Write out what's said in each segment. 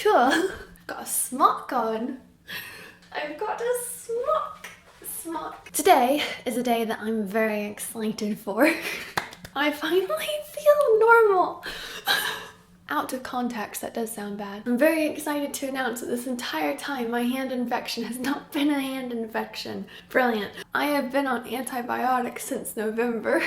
Sure. Got a smock on. I've got a smock. Today is a day that I'm very excited for. I finally feel normal. Out of context, that does sound bad. I'm very excited to announce that this entire time my hand infection has not been a hand infection. Brilliant. I have been on antibiotics since November.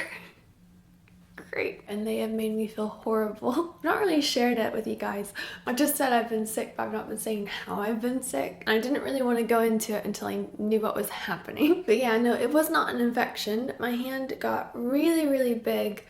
Great. And they have made me feel horrible. I've not really shared it with you guys. I just said I've been sick, but I've not been saying how I've been sick. I didn't really want to go into it until I knew what was happening. But yeah, no, it was not an infection. My hand got really big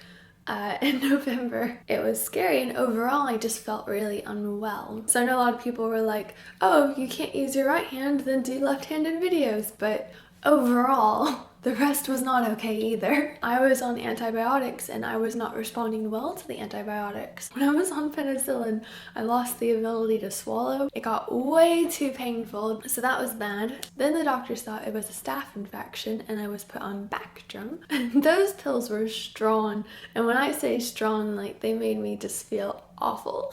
in November. It was scary, and overall I just felt really unwell. So I know a lot of people were like, oh, you can't use your right hand, then do left-handed videos. But overall, the rest was not okay either. I was on antibiotics and I was not responding well to the antibiotics. When I was on penicillin, I lost the ability to swallow. It got way too painful, so that was bad. Then the doctors thought it was a staph infection and I was put on Bactrim. And those pills were strong. And when I say strong, like, they made me just feel awful.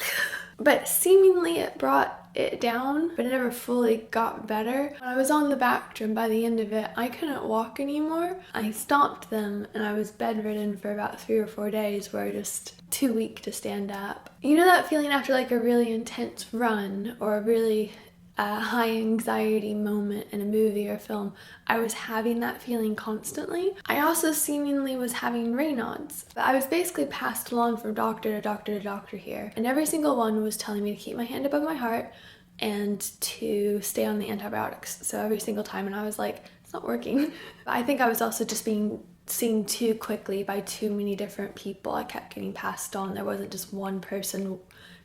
But seemingly it brought it down, but it never fully got better. When I was on the Bactrim, by the end of it, I couldn't walk anymore. I stopped them and I was bedridden for about 3 or 4 days where I was just too weak to stand up. You know that feeling after like a really intense run or a really high anxiety moment in a movie or film? I was having that feeling constantly. I also seemingly was having Raynaud's. I was basically passed along from doctor to doctor to doctor here, and every single one was telling me to keep my hand above my heart and to stay on the antibiotics. So every single time, and I was like, it's not working. I think I was also just being seen too quickly by too many different people. I kept getting passed on. There wasn't just one person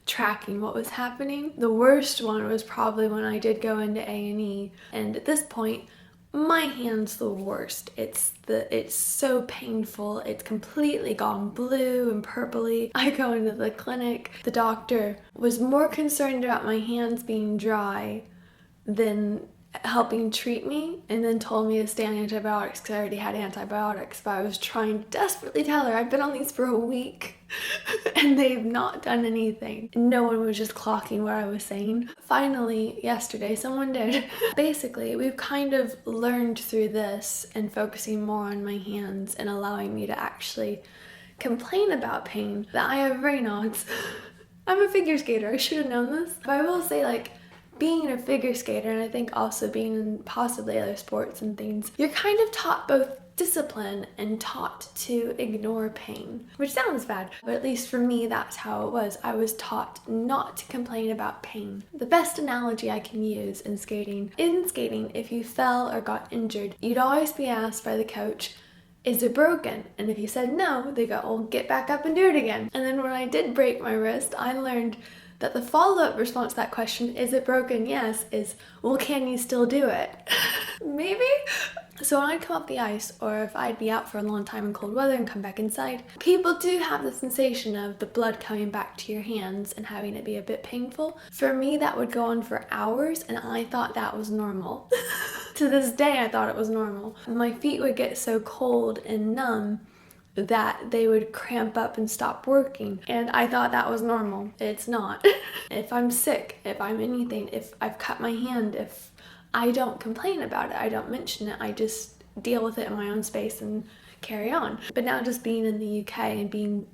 tracking what was happening. The worst one was probably when I did go into A&E, and at this point my hand's the worst. It's so painful. It's completely gone blue and purpley. I go into the clinic. The doctor was more concerned about my hands being dry than helping treat me, and then told me to stay on antibiotics because I already had antibiotics. But I was trying to desperately tell her I've been on these for a week and they've not done anything. No one was just clocking what I was saying. Finally, yesterday, someone did. Basically, we've kind of learned through this and focusing more on my hands and allowing me to actually complain about pain that I have Raynaud's. I'm a figure skater. I should have known this. But I will say, like, being a figure skater, and I think also being in possibly other sports and things, you're kind of taught both discipline and taught to ignore pain, which sounds bad, but at least for me that's how it was. I was taught not to complain about pain. The best analogy I can use in skating, if you fell or got injured, you'd always be asked by the coach, is it broken? And if you said no, they go, well, get back up and do it again. And then when I did break my wrist, I learned that the follow-up response to that question, is it broken? Yes, is, well, can you still do it? Maybe? So when I'd come off the ice, or if I'd be out for a long time in cold weather and come back inside, people do have the sensation of the blood coming back to your hands and having it be a bit painful. For me, that would go on for hours, and I thought that was normal. To this day, I thought it was normal. My feet would get so cold and numb that they would cramp up and stop working, and I thought that was normal. It's not. If I'm sick, if I'm anything, if I've cut my hand, if I don't complain about it, I don't mention it, I just deal with it in my own space and carry on. But now, just being in the UK and being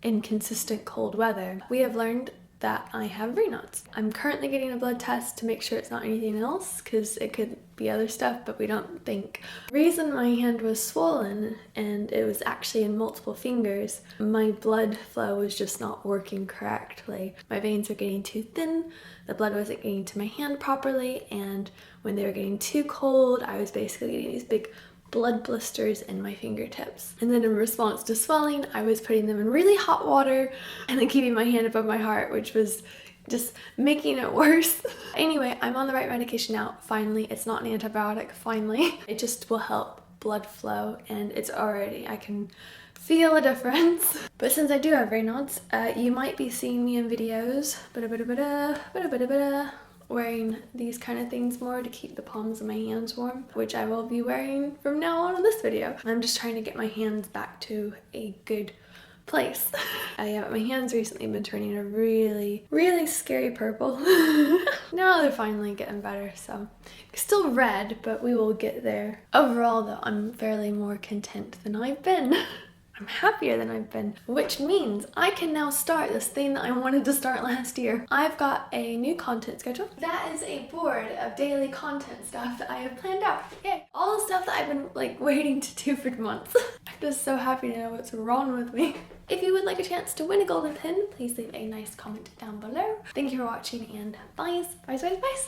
in consistent cold weather, we have learned that I have Raynaud's. I'm currently getting a blood test to make sure it's not anything else, because it could be other stuff, but we don't think. The reason my hand was swollen, and it was actually in multiple fingers, my blood flow was just not working correctly. My veins were getting too thin, the blood wasn't getting to my hand properly, and when they were getting too cold, I was basically getting these big blood blisters in my fingertips. And then in response to swelling, I was putting them in really hot water and then keeping my hand above my heart, which was just making it worse. Anyway, I'm on the right medication now. Finally, it's not an antibiotic, finally. It just will help blood flow, and it's already, I can feel a difference. But since I do have Raynaud's, you might be seeing me in videos wearing these kind of things more to keep the palms of my hands warm, which I will be wearing from now on in this video. I'm just trying to get my hands back to a good place. Yeah, my hands recently been turning a really, really scary purple. Now they're finally getting better, so still red, but we will get there. Overall though, I'm fairly more content than I've been. I'm happier than I've been, which means I can now start this thing that I wanted to start last year. I've got a new content schedule. That is a board of daily content stuff that I have planned out. Yay! All the stuff that I've been like waiting to do for months. I'm just so happy to know what's wrong with me. If you would like a chance to win a golden pin, please leave a nice comment down below. Thank you for watching and bye, bye, bye, bye.